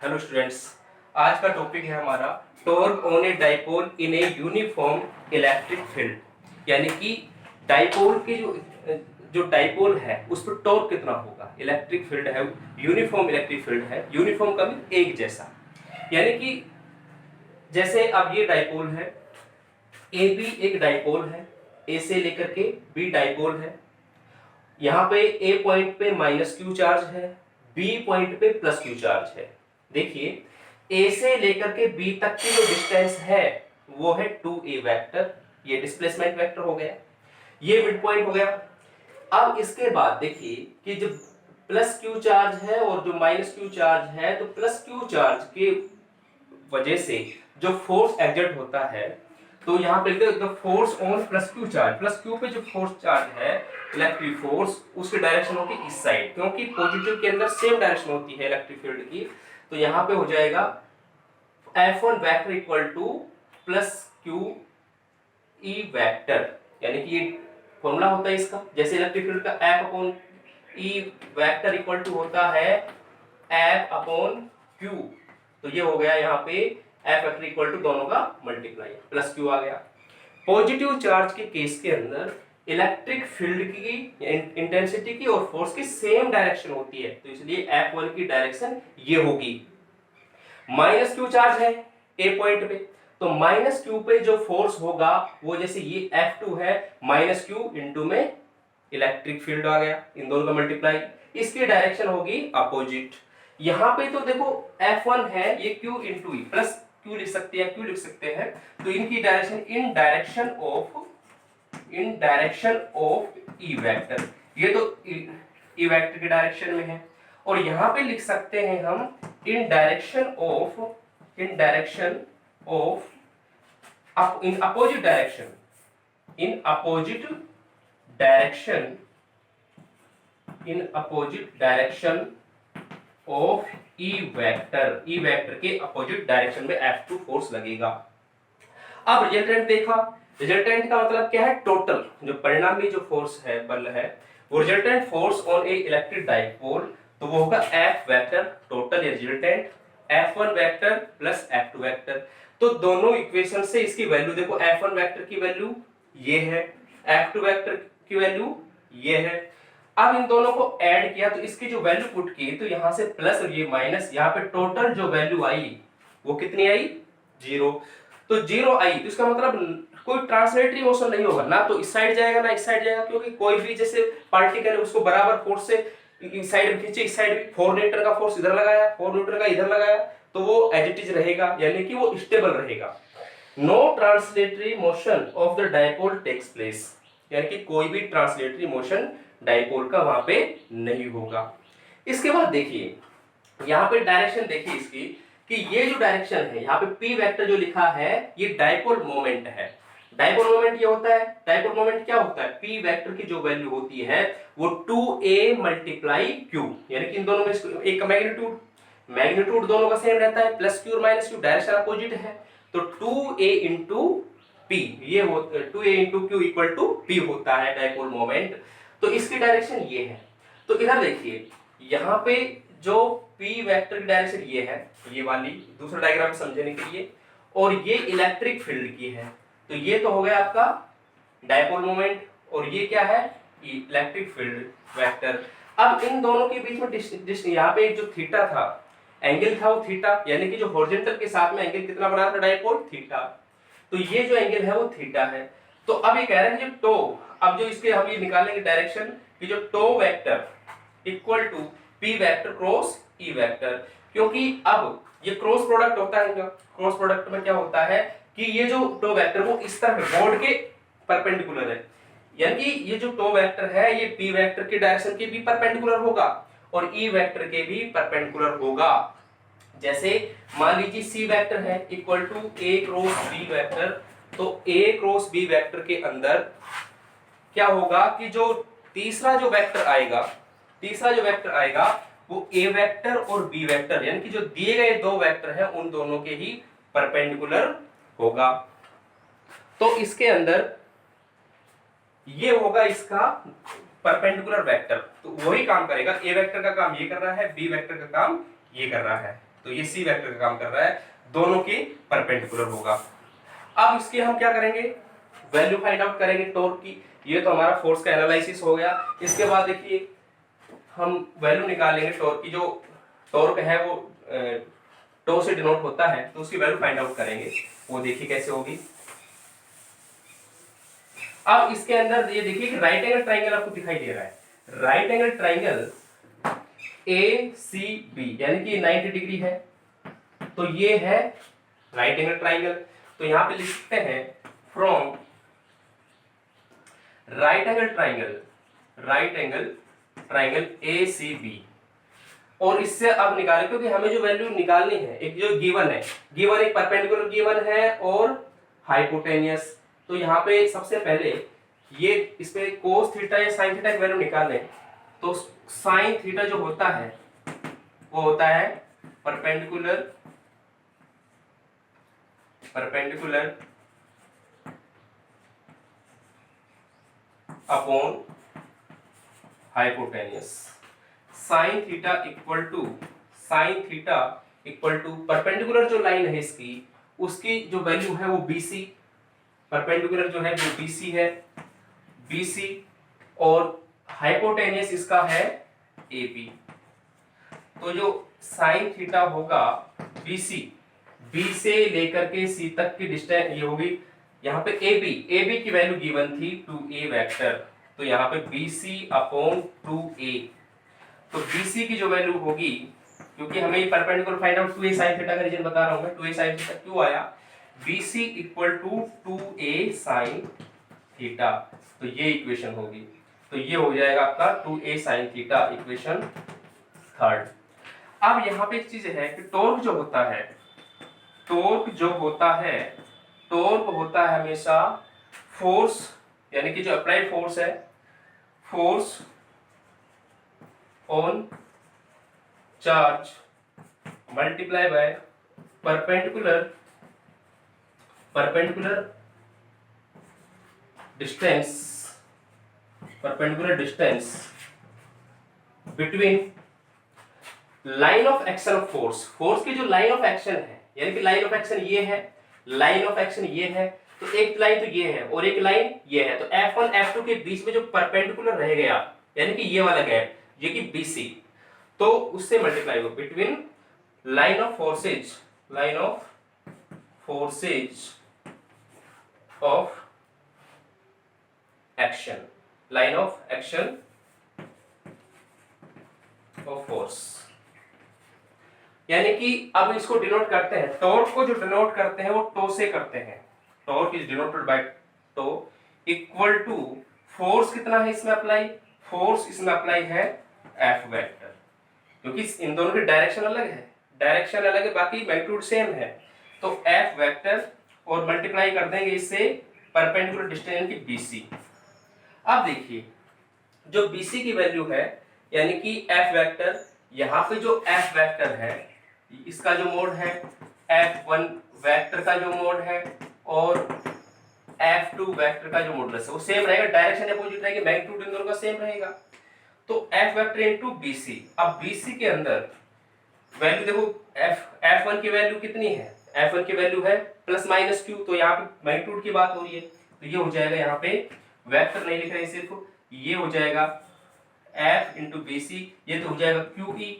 Hello students, आज का topic है हमारा torque on a dipole in a uniform electric field. यानी कि डाइपोल के जो डाइपोल है उस पर टॉर्क कितना होगा। इलेक्ट्रिक फील्ड है, यूनिफॉर्म इलेक्ट्रिक फील्ड है। यूनिफॉर्म का मीन एक जैसा, यानी कि जैसे अब ये डाइपोल है, ए बी एक डाइपोल है, ए से लेकर के बी डाइपोल है। यहाँ पे ए पॉइंट पे माइनस क्यू चार्ज है, बी पॉइंट पे प्लस क्यू चार्ज है। देखिए ए से लेकर के बी तक की जो डिस्टेंस है वो है 2a वेक्टर, ये डिस्प्लेसमेंट वेक्टर हो गया, ये मिड पॉइंट हो गया। अब इसके बाद देखिए कि जब प्लस क्यू चार्ज है और जो माइनस क्यू चार्ज है, तो प्लस क्यू चार्ज की वजह से जो फोर्स एग्जर्ट होता है, तो यहाँ पे लिखते हैं force on plus Q charge. Plus Q पे जो फोर्स चार्ज है इलेक्ट्रिक फोर्स, उसकी डायरेक्शन होगी इस साइड, क्योंकि पॉजिटिव के अंदर सेम डायरेक्शन होती है इलेक्ट्रिक फील्ड की। तो यहाँ पे हो जाएगा F1 vector equal to plus Q E vector, यानी कि ये फॉर्मूला होता है इसका। जैसे इलेक्ट्रिक फील्ड का F upon E vector equal to होता है F अपॉन क्यू, तो ये हो गया यहाँ पे F वेक्टर इक्वल टू दोनों का मल्टीप्लाई, प्लस क्यू आ गया। पॉजिटिव चार्ज के केस के अंदर इलेक्ट्रिक फील्ड की इंटेंसिटी की और फोर्स की सेम डायरेक्शन होती है, तो इसलिए F1 की डायरेक्शन ये होगी। माइनस क्यू चार्ज है ए पॉइंट पे, तो माइनस क्यू पे जो फोर्स होगा वो, जैसे ये F2 है, माइनस क्यू इंटू में इलेक्ट्रिक फील्ड आ गया, इन दोनों का मल्टीप्लाई, इसकी डायरेक्शन होगी अपोजिट। यहां पे तो देखो F1 है, ये Q इंटू ई, प्लस क्यू लिख सकते हैं, क्यू लिख सकते हैं, तो इनकी direction in direction of E vector, ये तो ई वेक्टर की डायरेक्शन में है। और यहां पे लिख सकते हैं हम इन direction of in opposite direction of E vector के अपोजिट डायरेक्शन में F2 फोर्स लगेगा। अब रिजल्टेंट देखा, रिजल्टेंट का मतलब क्या है, टोटल जो परिणामी जो फोर्स है, बल है, वो resultant force on A electric dipole, तो वो होगा F vector total resultant F1 vector plus F2 vector. तो दोनों इक्वेशन से इसकी वैल्यू देखो, F1 वेक्टर की वैल्यू ये है, F2 वेक्टर की वैल्यू ये है। अब इन दोनों को ऐड किया तो इसकी जो वैल्यू पुट की, तो यहां से प्लस और ये माइनस, यहां पे टोटल जो वैल्यू आई वो कितनी आई, 0। तो 0 आई, तो इसका मतलब कोई ट्रांसलेटरी मोशन नहीं होगा, ना तो इस साइड जाएगा ना इस साइड जाएगा, क्योंकि कोई भी जैसे पार्टिकल है उसको बराबर फोर्स से इस साइड खींचे, इस साइड भी 4 न्यूटन का फोर्स इधर लगाया, 4 न्यूटन का इधर लगाया, तो वो एज इट इज रहेगा, यानी कि वो स्टेबल रहेगा। No translatory motion of the dipole takes place, यानी कि कोई भी ट्रांसलेटरी मोशन डाइपोल का वहां पे नहीं होगा। इसके बाद देखिए यहाँ पे डायरेक्शन देखिए इसकी, कि ये जो डायरेक्शन है यहाँ पे P वेक्टर जो लिखा है, ये डाइपोल मोमेंट है। डाइपोल मोमेंट ये होता है, डाइपोल मोमेंट क्या होता है, P वेक्टर की जो वैल्यू होती है वो 2a मल्टीप्लाई q, यानी कि इन दोनों में एक का मैग्नीट्यूड दोनों का सेम रहता है, प्लस क्यू और माइनस क्यू, डायरेक्शन अपोजिट है, तो 2a इंटू p, ये 2a into Q equal to p होता है डाइपोल मोमेंट। तो इसकी डायरेक्शन ये है। तो इधर देखिए यहाँ पे जो P वेक्टर की डायरेक्शन ये है, ये वाली दूसरा डायग्राम समझने के लिए, और ये इलेक्ट्रिक फील्ड की है, तो ये तो हो गया आपका डाइपोल मोमेंट, और ये क्या है, इलेक्ट्रिक फील्ड वेक्टर। अब इन दोनों के बीच में यहाँ पे जो थीटा था, एंगल था वो थीटा, यानी कि जो हॉरिजॉन्टल के साथ में एंगल कितना बना था डाइपोल, थीटा, तो ये जो एंगल है वो थीटा है। तो अब ये कह रहे हैं जो टो, अब जो इसके हम ये निकालेंगे डायरेक्शन कि जो tau vector equal to P vector cross E vector, क्योंकि अब ये क्रॉस प्रोडक्ट होता है, क्रॉस प्रोडक्ट में क्या होता है कि ये जो टो वेक्टर वो इस तरह बोर्ड के परपेंडिकुलर है, यानी कि ये जो टो वेक्टर है ये P वेक्टर के डायरेक्शन के भी परपेंडिकुलर होगा और E वेक्टर के भी परपेंडिकुलर होगा। जैसे मान लीजिए C वेक्टर है equal to A cross B vector, तो A क्रॉस B वेक्टर के अंदर क्या होगा कि जो तीसरा जो वेक्टर आएगा वो A वेक्टर और B वेक्टर, यानी कि जो दिए गए दो वेक्टर हैं उन दोनों के ही परपेंडिकुलर होगा। तो इसके अंदर ये होगा इसका परपेंडिकुलर वेक्टर, तो वही काम करेगा, A वेक्टर का काम ये कर रहा है, B वेक्टर का काम ये कर रहा है। तो ये सी वेक्टर का काम कर रहा है, दोनों के परपेंडिकुलर होगा। अब इसके हम क्या करेंगे, वैल्यू फाइंड आउट करेंगे टॉर्क की। ये तो हमारा फोर्स का एनालिसिस हो गया। इसके बाद देखिए हम वैल्यू निकालेंगे टॉर्क की। जो टॉर्क है वो टो से डिनोट होता है, तो उसकी वैल्यू फाइंड आउट करेंगे। वो देखिए कैसे होगी। अब इसके अंदर ये देखिए कि राइट एंगल ट्राइंगल आपको दिखाई दे रहा है। राइट एंगल ट्राइंगल ACB यानी कि 90 डिग्री है, तो ये है राइट एंगल ट्राइंगल। तो यहां पे लिख सकते हैं from right angle triangle ACB। और इससे अब निकालें, क्योंकि हमें जो वैल्यू निकालनी है, एक जो गिवन है, गिवन एक परपेंडिकुलर गिवन है और हाइपोटेनियस। तो यहाँ पे सबसे पहले ये इस पे कोस थीटा या साइन थीटा की वैल्यू निकालें, तो साइन थीटा जो होता है वो होता है perpendicular upon hypotenuse. Sine theta equal to perpendicular जो लाइन है इसकी, उसकी जो वैल्यू है वो BC, परपेंडिकुलर जो है वो BC है, BC, और हाइपोटेनियस इसका है AB। तो जो साइन थीटा होगा BC, B से लेकर के C तक की डिस्टेंस ये होगी। यहाँ पे AB की वैल्यू गिवन थी 2A वेक्टर, तो यहाँ पे BC अपॉन 2A। तो BC की जो वैल्यू होगी, क्योंकि हमें ये perpendicular find out 2A sin theta का रीजन बता रहा हूं मैं, 2A sin थीटा क्यों आया, BC equal to 2A sin theta. तो ये इक्वेशन होगी। तो ये हो जाएगा आपका 2A sin theta, equation third. अब यहाँ पे एक चीज है कि टॉर्क जो होता है हमेशा फोर्स, यानी कि जो अप्लाइड फोर्स है, force on charge multiply by perpendicular distance between line of action of force की जो लाइन ऑफ एक्शन है, यानी कि लाइन ऑफ एक्शन ये है, लाइन ऑफ एक्शन ये है, तो एक लाइन तो ये है और एक लाइन ये है। तो F1 F2 के बीच में जो परपेंडिकुलर रह गया, यानी कि ये वाला गैप, ये कि BC, तो उससे मल्टीप्लाई हो between line of forces of action, line of action of force. यानी कि अब इसको डिनोट करते हैं, टॉर्क को जो डिनोट करते हैं वो टो से करते हैं। Torque is denoted by tau equal to force कितना है इसमें अप्लाई, फोर्स इसमें अप्लाई है F वेक्टर, क्योंकि इन दोनों की डायरेक्शन अलग है, बाकी मैग्नीट्यूड सेम है। तो F वेक्टर और मल्टीप्लाई कर देंगे इससे परपेंडिकुलर डिस्टेंस यानी कि BC। अब देखिए जो BC की वैल्यू है, यानी कि F वेक्टर, यहां पे जो F वेक्टर है इसका जो मोड है, F1 वेक्टर का जो मोड है और F2 वेक्टर का जो मॉडुलस है वो सेम रहेगा, डायरेक्शन अपोजिट रहेगी, मैग्नीट्यूड इन दोनों का सेम रहेगा। तो F वेक्टर इनटू BC। अब BC के अंदर वैल्यू देखो, F1 की वैल्यू कितनी है, F1 की वैल्यू है प्लस माइनस Q, तो यहाँ पे मैग्नीट्यूड की बात हो रही है, तो ये हो जाएगा, यहाँ पे वेक्टर नहीं लिख रहे सिर्फ, ये हो जाएगा F इंटू BC, ये तो हो जाएगा QE,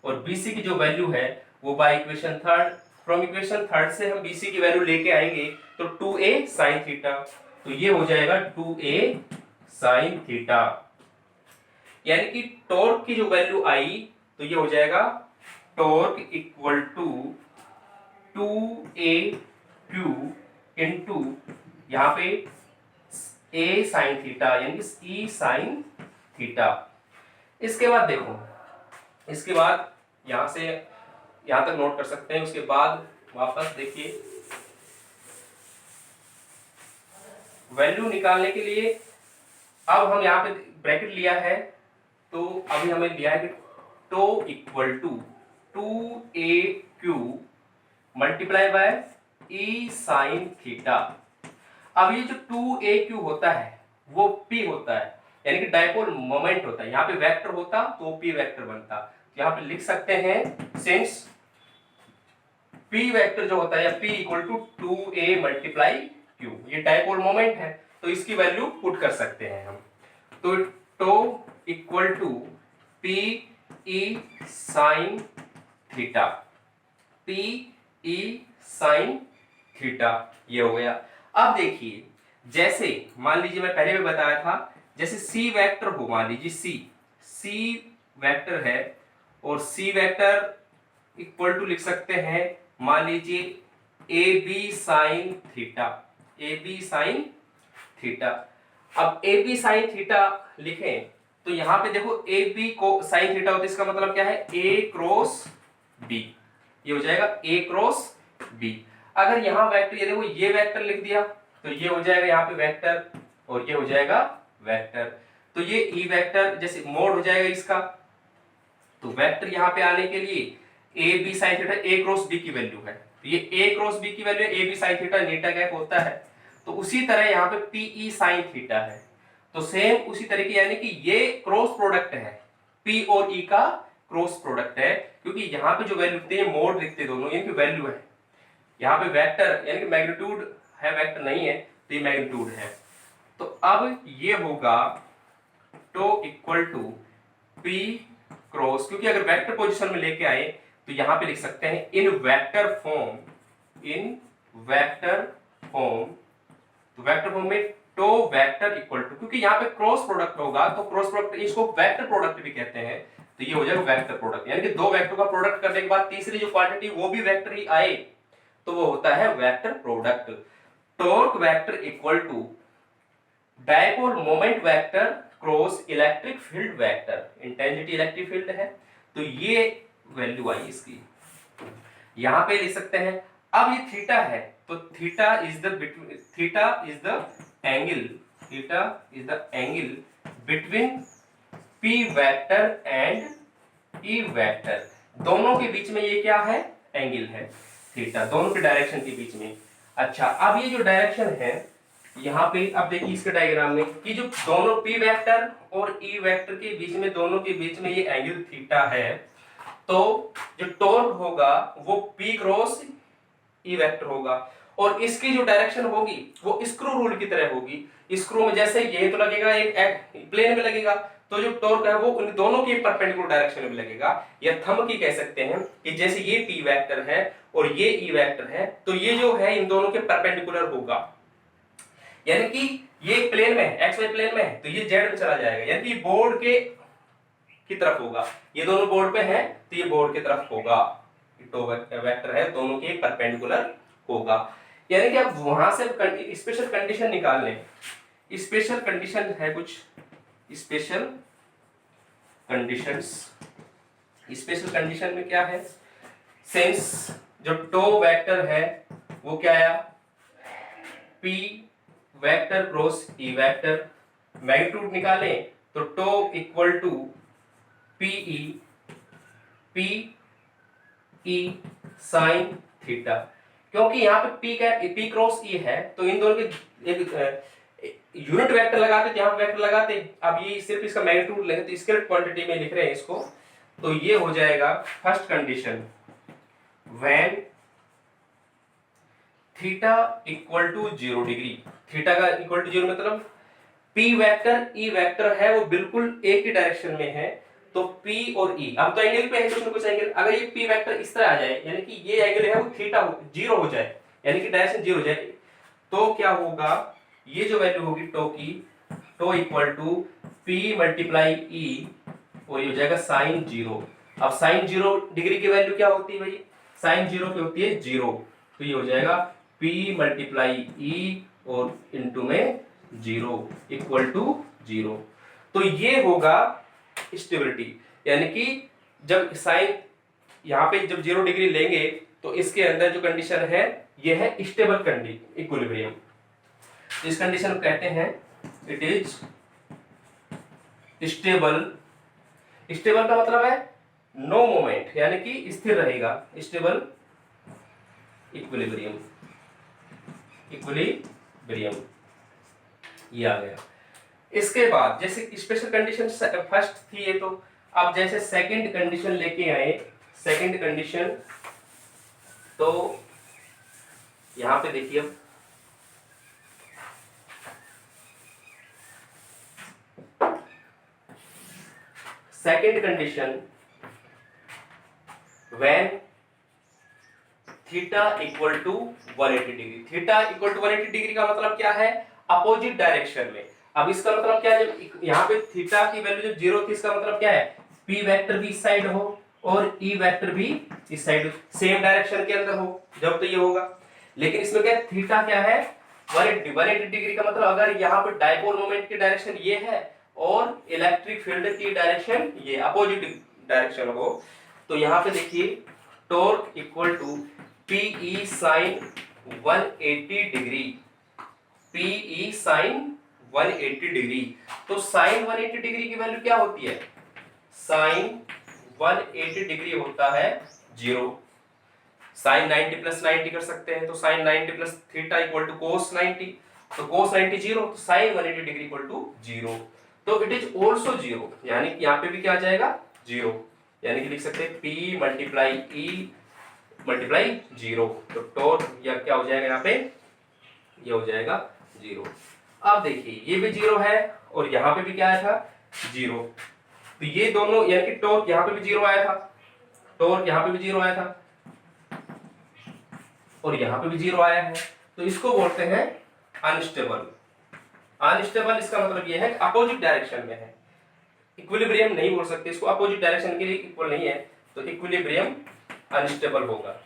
और BC की जो वैल्यू है वो by equation third, from equation third से हम BC की वैल्यू लेके आएंगे तो 2A sin थीटा, तो ये हो जाएगा 2A sin थीटा। यानी कि टॉर्क की जो वैल्यू आई तो ये हो जाएगा torque equal to 2AQ into यहां पे A sin थीटा, यानी कि E sin थीटा। इसके बाद देखो, इसके बाद यहां से यहां तक नोट कर सकते हैं। उसके बाद वापस देखिए, वैल्यू निकालने के लिए अब हम यहां पे ब्रैकेट लिया है, तो अभी हमें लिया है कि tau equal to 2AQ multiply by E sin theta. अब ये जो 2AQ होता है वो P होता है, यानी कि डायपोल मोमेंट होता है। यहाँ पे वेक्टर होता तो P वेक्टर बनता, यहाँ पे लिख सकते हैं सिंस P वेक्टर जो होता है या P equal to 2a multiply Q, ये डायपोल मोमेंट है तो इसकी वैल्यू पुट कर सकते हैं हम। तो tau equal to P E sine theta, P E sine theta, ये हो गया। अब देखिए जैसे मान लीजिए मैं पहले भी बताया था, जैसे सी वेक्टर हो, मान लीजिए सी वेक्टर है और सी वेक्टर इक्वल टू लिख सकते हैं मान लीजिए A B sine theta, A B sine theta. अब ए बी साइन थीटा लिखें तो यहां पे देखो ए बी को साइन थीटा होता है, इसका मतलब क्या है ए क्रॉस बी, ये हो जाएगा ए क्रॉस बी। अगर यहां वेक्टर ये देखो ये वेक्टर लिख दिया तो ये हो जाएगा यहाँ पे वेक्टर और ये हो जाएगा वेक्टर, तो ये ई वेक्टर जैसे मोड हो जाएगा इसका। तो वेक्टर यहाँ पे आने के लिए A B sine theta A cross B की वैल्यू है, तो ये ए क्रॉस बी की value A B sine theta नीटा गैप होता है। तो उसी तरह यहाँ पे पी ई साइन थीटा है, तो सेम उसी तरीके यानी कि ये क्रॉस प्रोडक्ट है, पी और ई का क्रॉस प्रोडक्ट है, क्योंकि यहाँ पे जो वैल्यू लिखते हैं मोड लिखते दोनों, इनकी वैल्यू है। यहाँ पे वेक्टर यानी कि मैग्नीट्यूड है, वेक्टर नहीं है तो ये मैग्नीट्यूड है। तो अब ये होगा tau equal to P cross, क्योंकि अगर वेक्टर पोजीशन में लेके आए तो यहां पे लिख सकते हैं इन वेक्टर फॉर्म, इन वेक्टर फॉर्म। तो वेक्टर फॉर्म में टो वेक्टर इक्वल टू, क्योंकि यहाँ पे क्रॉस प्रोडक्ट होगा तो क्रॉस प्रोडक्ट इसको वेक्टर प्रोडक्ट भी कहते हैं, तो ये हो जाएगा वेक्टर प्रोडक्ट, यानी कि दो वेक्टर का प्रोडक्ट करने के बाद तीसरी जो क्वांटिटी वो भी वेक्टर ही आए तो वो होता है vector product. Torque vector equal to dipole moment vector cross electric field vector, intensity electric field है तो ये वैल्यू आई इसकी, यहां पे लिख सकते हैं। अब ये थीटा है तो theta is the angle, theta is the angle between P vector and E vector, दोनों के बीच में ये क्या है एंगल है थीटा, दोनों के डायरेक्शन के बीच में। अच्छा अब ये जो डायरेक्शन है यहाँ पे अब देखिए इसके डायग्राम में कि जो दोनों पी वेक्टर और ई वेक्टर के बीच में, दोनों के बीच में ये एंगल थीटा है, तो जो टॉर्क होगा वो पी क्रॉस ई वेक्टर होगा और इसकी जो डायरेक्शन होगी वो स्क्रू रूल की तरह होगी। स्क्रू में जैसे ये तो लगेगा एक प्लेन में लगेगा, तो जो टॉर्क है वो उन दोनों की परपेंडिकुलर डायरेक्शन में लगेगा, या थंब की कह सकते हैं कि जैसे ये पी वेक्टर है और ये ई वेक्टर है तो ये जो है इन दोनों के परपेंडिकुलर होगा, यानी कि ये प्लेन में एक्स वाई प्लेन में है तो ये जेड में चला जाएगा, यानी कि बोर्ड के की तरफ होगा, ये दोनों बोर्ड पे हैं तो ये बोर्ड की तरफ होगा, तो वेक्टर है दोनों के परपेंडिकुलर होगा। यानी कि अब वहां से स्पेशल कंडीशन निकाल लें, स्पेशल कंडीशन है कुछ स्पेशल कंडीशंस, स्पेशल कंडीशन में क्या है, सिंस जो टो वेक्टर है वो क्या आया P vector cross E vector, magnitude निकालें तो tau equal to P E sine theta, क्योंकि यहाँ पे पी क्रॉस ई है तो इन दोनों के एक यूनिट वेक्टर लगाते थे, यहाँ वेक्टर लगाते, अब ये सिर्फ इसका मैग्नीट्यूड लेंगे तो स्केलर क्वांटिटी में लिख रहे हैं इसको, तो ये हो जाएगा first condition when theta equal to 0 degree, theta का इक्वल टू 0 मतलब पी वेक्टर ई वेक्टर है वो बिल्कुल एक ही डायरेक्शन में है, तो P और E अब तो एंगल पे है कुछ ना कुछ एंगल, अगर ये P वेक्टर इस तरह आ जाए यानी कि ये एंगल है वो थीटा 0 हो जाए, यानी कि डायरेक्शन 0 हो जाए, तो क्या होगा ये जो वैल्यू होगी टो की, tau equal to P multiply E और ये हो जाएगा साइन 0। अब साइन 0 डिग्री की वैल्यू क्या होती है भाई, साइन 0 की होती है 0, तो ये हो जाएगा P मल्टीप्लाई E और इनटू में 0 इक्वल टू 0। तो ये होगा स्टेबिलिटी, यानी कि जब साइन यहाँ पे जब 0 डिग्री लेंगे तो इसके अंदर जो कंडीशन है ये है स्टेबल कंडीशन इक्विलिब्रियम, इस कंडीशन को कहते हैं इट इज स्टेबल। स्टेबल का मतलब है नो मोमेंट, यानी कि स्थिर रहेगा, स्टेबल इक्विलिब्रियम, इक्विलिब्रियम ये आ गया। इसके बाद जैसे स्पेशल कंडीशन फर्स्ट थी ये, तो अब जैसे सेकंड कंडीशन लेके आए, सेकंड कंडीशन तो यहां पे देखिए अब second condition, when theta equal to 180 degree. Theta equal to 180 degree का मतलब क्या है? अपोजिट डायरेक्शन में। अब इसका मतलब क्या है? जब यहाँ पे थीटा की वैल्यू जब 0 थी, इसका मतलब क्या है? पी वेक्टर भी इस साइड हो और ई वेक्टर भी इस साइड, सेम डायरेक्शन के अंदर हो, जब तो ये होगा। लेकिन इसमें क्या है? थीटा क्या है? 180 डिग्री का मतलब अगर यहाँ पे डायपोल मोमेंट की डायरेक्शन ये है और इलेक्ट्रिक फील्ड की डायरेक्शन ये अपोजिट डायरेक्शन हो, तो यहाँ पे देखिए torque equal to PE sine 180 degree, P E sine 180 degree. तो साइन 180 डिग्री की वैल्यू क्या होती है? साइन 180 डिग्री होता है 0। साइन 90 प्लस 90 कर सकते हैं, तो sine 90 plus theta equal to cos 90, तो कोस 90 0, तो साइन 180 डिग्री इक्वल टू 0। तो इट इज ऑल्सो 0, यानी कि यहाँ पे भी क्या आ जाएगा? 0, यानी कि लिख सकते हैं P मल्टीप्लाई E मल्टीप्लाई 0। तो टॉर्क या क्या हो जाएगा यहाँ पे? ये हो जाएगा 0। अब देखिए ये भी 0 है और यहाँ पे भी क्या आया था? 0। तो ये दोनों, यानी कि टॉर्क यहाँ पे भी 0 आया था, टॉर्क यहाँ पे भी 0 आया था और यहाँ पे भी 0 आया है। तो इसको बोलते हैं अनस्टेबल। अनस्टेबल इसका मतलब ये है कि अपोजिट डायरेक्शन में है। इक्विलिब्रियम नहीं बोल सकते इसको, अपोजिट डायरेक्शन के लिए इक्वल नहीं है, तो इक्विलिब्रियम अनस्टेबल होगा,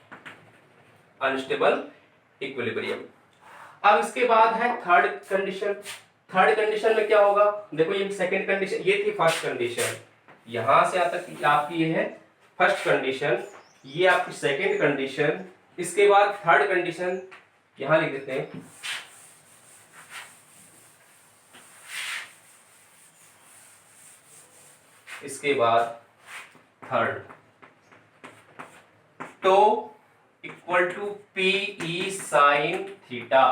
अनस्टेबल इक्विलिब्रियम। अब इसके बाद है थर्ड कंडीशन। थर्ड कंडीशन में क्या होगा? देखो ये सेकंड कंडीशन, ये थी फर्स्ट कंडीशन, यहां से यहाँ तक आपकी ये है फर्स्ट कंडीशन, ये आपकी सेकंड कंडीशन। इसके बाद थर्ड कंडीशन यहां लिख देते हैं, इसके बाद third, tau equal to PE sine theta,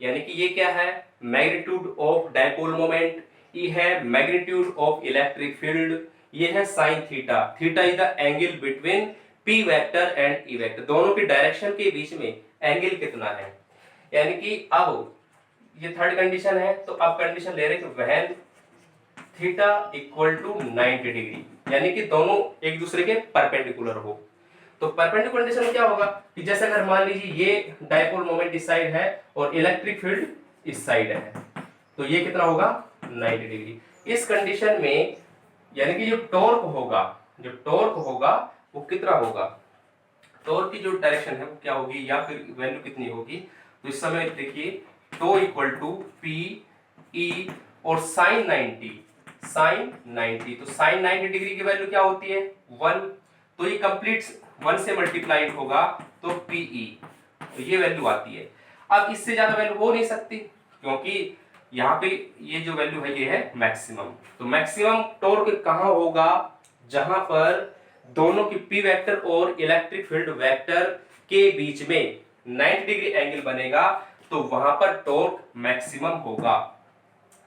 यानी कि ये क्या है? Magnitude of dipole moment, E है मैग्नीट्यूड ऑफ इलेक्ट्रिक फील्ड, ये है sine theta. Theta is the angle between P vector and E vector, दोनों की डायरेक्शन के बीच में एंगल कितना है। यानी कि अब ये थर्ड कंडीशन है, तो अब कंडीशन ले रहे हैं कि when theta equal to 90 degree, यानी कि दोनों एक दूसरे के परपेंडिकुलर हो। तो परपेंडिकुलर कंडीशन में क्या होगा कि जैसे अगर मान लीजिए ये डायपोल मोमेंट इस साइड है और इलेक्ट्रिक फील्ड इस साइड है, तो ये कितना होगा? 90 डिग्री। इस कंडीशन में यानी कि जो टॉर्क होगा, जो टॉर्क होगा वो कितना होगा? टॉर्क की जो डायरेक्शन है वो क्या होगी या फिर वैल्यू कितनी होगी? तो इस समय देखिए tau equal to P E और साइन 90, साइन 90, तो साइन 90 डिग्री की वैल्यू क्या होती है? 1, तो ये कंप्लीट 1 से मल्टीप्लाइड होगा तो पीई, तो ये वैल्यू आती है। अब इससे ज्यादा वैल्यू हो नहीं सकती क्योंकि यहाँ पे ये जो वैल्यू है ये है मैक्सिमम। तो मैक्सिमम टॉर्क कहाँ होगा? जहां पर दोनों की पी वेक्टर और इलेक्ट्रिक फील्ड वेक्टर के बीच में 90 डिग्री एंगल बनेगा, तो वहां पर टॉर्क मैक्सिमम होगा।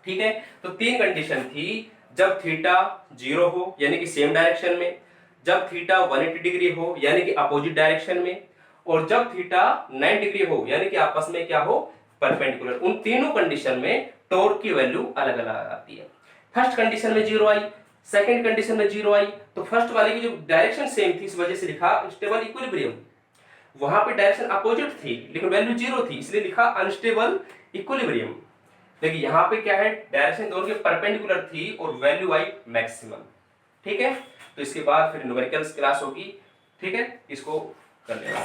ठीक है, तो तीन कंडीशन थी, जब थीटा 0 हो यानी कि सेम डायरेक्शन में, जब थीटा 180 डिग्री हो यानी कि अपोजिट डायरेक्शन में, और जब थीटा 90 डिग्री हो यानी कि आपस में क्या हो? परपेंडिकुलर। उन तीनों कंडीशन में टॉर्क की वैल्यू अलग अलग आती है। फर्स्ट कंडीशन में 0 आई, सेकंड कंडीशन में 0 आई, तो फर्स्ट वाले की जो डायरेक्शन सेम थी इस वजह से लिखा स्टेबल इक्विलिब्रियम। वहां पे डायरेक्शन अपोजिट थी लेकिन वैल्यू 0 थी इसलिए लिखा अनस्टेबल इक्विलिब्रियम। लेकिन यहाँ पे क्या है? डायरेक्शन दोनों के परपेंडिकुलर थी और वैल्यू आई मैक्सिमम। ठीक है, तो इसके बाद फिर न्यूमेरिकल्स क्लास होगी। ठीक है, इसको कर लेना।